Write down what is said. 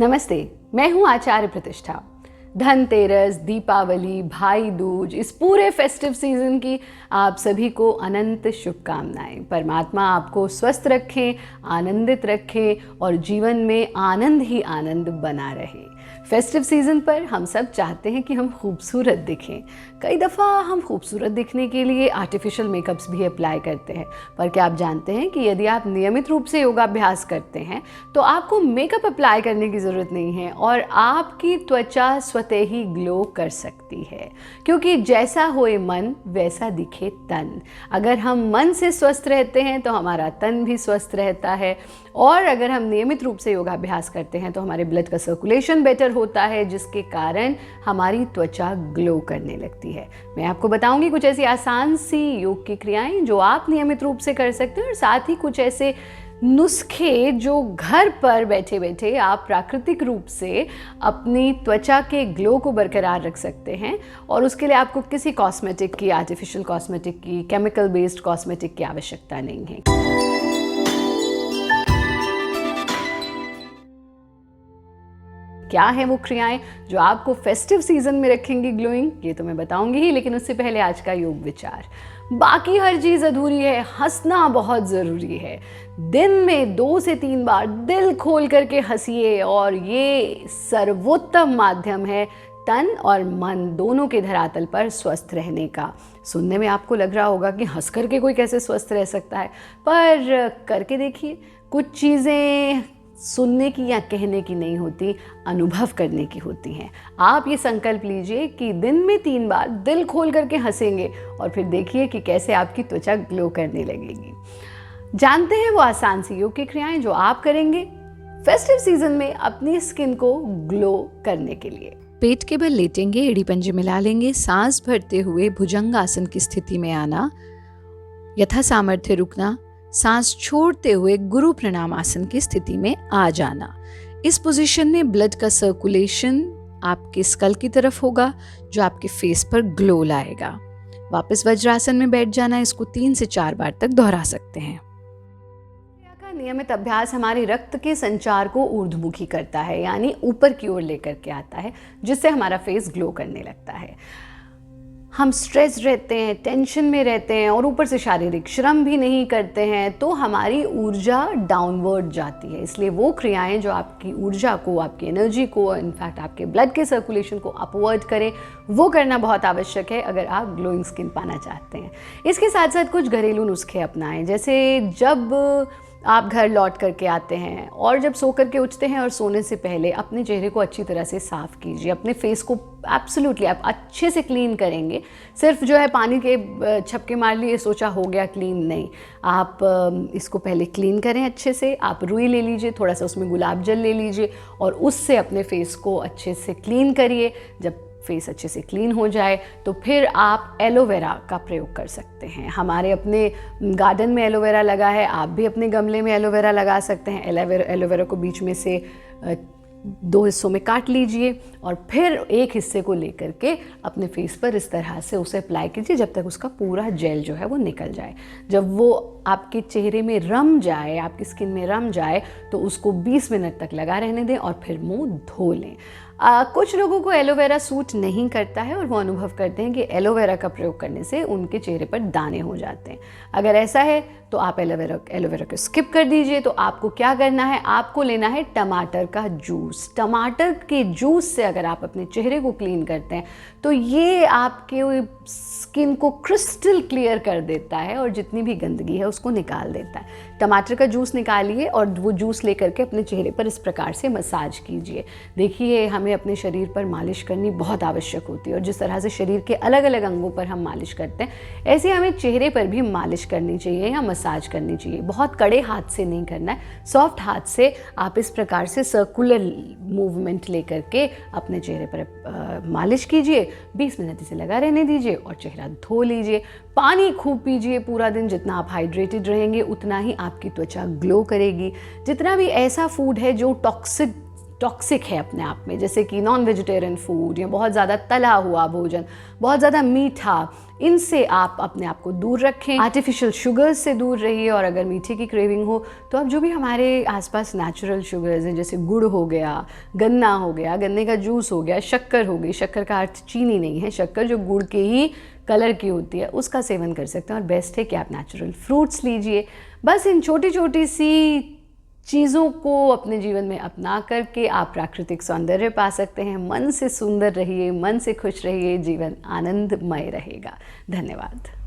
नमस्ते, मैं हूं आचार्य प्रतिष्ठा। धनतेरस, दीपावली, भाई दूज, इस पूरे फेस्टिव सीजन की आप सभी को अनंत शुभकामनाएं। परमात्मा आपको स्वस्थ रखें, आनंदित रखें और जीवन में आनंद ही आनंद बना रहे। फेस्टिव सीजन पर हम सब चाहते हैं कि हम खूबसूरत दिखें। कई दफ़ा हम खूबसूरत दिखने के लिए आर्टिफिशियल मेकअप्स भी अप्लाई करते हैं, पर क्या आप जानते हैं कि यदि आप नियमित रूप से योगाभ्यास करते हैं तो आपको मेकअप अप्लाई करने की ज़रूरत नहीं है और आपकी त्वचा स्वतः ही ग्लो कर सकती है, क्योंकि जैसा होए मन वैसा दिखे तन। अगर हम मन से स्वस्थ रहते हैं तो हमारा तन भी स्वस्थ रहता है, और अगर हम नियमित रूप से योगाभ्यास करते हैं तो हमारे ब्लड का सर्कुलेशन बेटर होता है, जिसके कारण हमारी त्वचा ग्लो करने लगती है। मैं आपको बताऊंगी कुछ ऐसी आसान सी योग की क्रियाएं जो आप नियमित रूप से कर सकते हैं, और साथ ही कुछ ऐसे नुस्खे जो घर पर बैठे बैठे आप प्राकृतिक रूप से अपनी त्वचा के ग्लो को बरकरार रख सकते हैं। और उसके लिए आपको किसी कॉस्मेटिक की, आर्टिफिशियल कॉस्मेटिक की, केमिकल बेस्ड कॉस्मेटिक की आवश्यकता नहीं है। क्या है वो क्रियाएं जो आपको फेस्टिव सीजन में रखेंगी ग्लोइंग, ये तो मैं बताऊंगी ही, लेकिन उससे पहले आज का योग विचार। बाकी हर चीज़ अधूरी है, हंसना बहुत ज़रूरी है। दिन में 2 से 3 बार दिल खोल करके हंसिए, और ये सर्वोत्तम माध्यम है तन और मन दोनों के धरातल पर स्वस्थ रहने का। सुनने में आपको लग रहा होगा कि हंस करके कोई कैसे स्वस्थ रह सकता है, पर करके देखिए। कुछ चीज़ें सुनने की या कहने की नहीं होती, अनुभव करने की होती हैं। आप ये संकल्प लीजिए कि दिन में 3 बार दिल खोल करके हंसेंगे, और फिर देखिए कि कैसे आपकी त्वचा ग्लो करने लगेगी। जानते हैं वो आसान सी योग की क्रियाएं जो आप करेंगे फेस्टिव सीजन में अपनी स्किन को ग्लो करने के लिए। पेट के बल लेटेंगे, एड़ी पंजे मिला लेंगे, सांस भरते हुए भुजंगासन की स्थिति में आना, यथा सामर्थ्य रुकना, सांस छोड़ते हुए गुरु प्रणाम आसन की स्थिति में आ जाना। इस पोजीशन में ब्लड का सर्कुलेशन आपके स्कल की तरफ होगा, जो आपके फेस पर ग्लो लाएगा। वापस वज्रासन में बैठ जाना। इसको 3 से 4 बार तक दोहरा सकते हैं। का नियमित अभ्यास हमारे रक्त के संचार को ऊर्ध्वमुखी करता है, यानी ऊपर की ओर लेकर के आता है, जिससे हमारा फेस ग्लो करने लगता है। हम स्ट्रेस रहते हैं, टेंशन में रहते हैं, और ऊपर से शारीरिक श्रम भी नहीं करते हैं, तो हमारी ऊर्जा डाउनवर्ड जाती है। इसलिए वो क्रियाएं जो आपकी ऊर्जा को, आपकी एनर्जी को, इनफैक्ट आपके ब्लड के सर्कुलेशन को अपवर्ड करें, वो करना बहुत आवश्यक है अगर आप ग्लोइंग स्किन पाना चाहते हैं। इसके साथ साथ कुछ घरेलू नुस्खे अपनाएं, जैसे जब आप घर लौट करके आते हैं और जब सो करके उठते हैं और सोने से पहले अपने चेहरे को अच्छी तरह से साफ़ कीजिए। अपने फेस को एब्सोल्युटली आप अच्छे से क्लीन करेंगे। सिर्फ जो है पानी के छपके मार लिए, सोचा हो गया क्लीन, नहीं। आप इसको पहले क्लीन करें अच्छे से। आप रुई ले लीजिए, थोड़ा सा उसमें गुलाब जल ले लीजिए, और उससे अपने फेस को अच्छे से क्लीन करिए। जब फेस अच्छे से क्लीन हो जाए तो फिर आप एलोवेरा का प्रयोग कर सकते हैं। हमारे अपने गार्डन में एलोवेरा लगा है, आप भी अपने गमले में एलोवेरा लगा सकते हैं। एलोवेरा को बीच में से 2 हिस्सों में काट लीजिए, और फिर एक हिस्से को लेकर के अपने फेस पर इस तरह से उसे अप्लाई कीजिए जब तक उसका पूरा जेल जो है वो निकल जाए। जब वो आपके चेहरे में रम जाए, आपकी स्किन में रम जाए, तो उसको 20 मिनट तक लगा रहने दें और फिर मुंह धो लें। कुछ लोगों को एलोवेरा सूट नहीं करता है और वो अनुभव करते हैं कि एलोवेरा का प्रयोग करने से उनके चेहरे पर दाने हो जाते हैं। अगर ऐसा है तो आप एलोवेरा को स्किप कर दीजिए। तो आपको क्या करना है, आपको लेना है टमाटर का जूस। टमाटर के जूस से अगर आप अपने चेहरे को क्लीन करते हैं तो ये आपके स्किन को क्रिस्टल क्लियर कर देता है, और जितनी भी गंदगी है उसको निकाल देता है। टमाटर का जूस निकालिए और वो जूस लेकर के अपने चेहरे पर इस प्रकार से मसाज कीजिए। देखिए, हमें अपने शरीर पर मालिश करनी बहुत आवश्यक होती है, और जिस तरह से शरीर के अलग अलग अंगों पर हम मालिश करते हैं, ऐसे हमें चेहरे पर भी मालिश करनी चाहिए या मसाज करनी चाहिए। बहुत कड़े हाथ से नहीं करना है, सॉफ्ट हाथ से आप इस प्रकार से सर्कुलर मूवमेंट लेकर के अपने चेहरे पर मालिश कीजिए। 20 मिनट इसे लगा रहने दीजिए और चेहरा धो लीजिए। पानी खूब पीजिए पूरा दिन। जितना आप हाइड्रेटेड रहेंगे उतना ही आपकी त्वचा ग्लो करेगी। जितना भी ऐसा फूड है जो टॉक्सिक टॉक्सिक है अपने आप में, जैसे कि नॉन वेजिटेरियन फूड या बहुत ज़्यादा तला हुआ भोजन, बहुत ज़्यादा मीठा, इनसे आप अपने आप को दूर रखें। आर्टिफिशियल शुगर्स से दूर रहिए, और अगर मीठे की क्रेविंग हो तो आप जो भी हमारे आसपास नेचुरल शुगर्स हैं, जैसे गुड़ हो गया, गन्ना हो गया, गन्ने का जूस हो गया, शक्कर हो गई, शक्कर का अर्थ चीनी नहीं है, शक्कर जो गुड़ के ही कलर की होती है, उसका सेवन कर सकते हैं। और बेस्ट है कि आप नेचुरल फ्रूट्स लीजिए। बस इन छोटी छोटी सी चीज़ों को अपने जीवन में अपना करके आप प्राकृतिक सौंदर्य पा सकते हैं। मन से सुंदर रहिए, मन से खुश रहिए, जीवन आनंदमय रहेगा। धन्यवाद।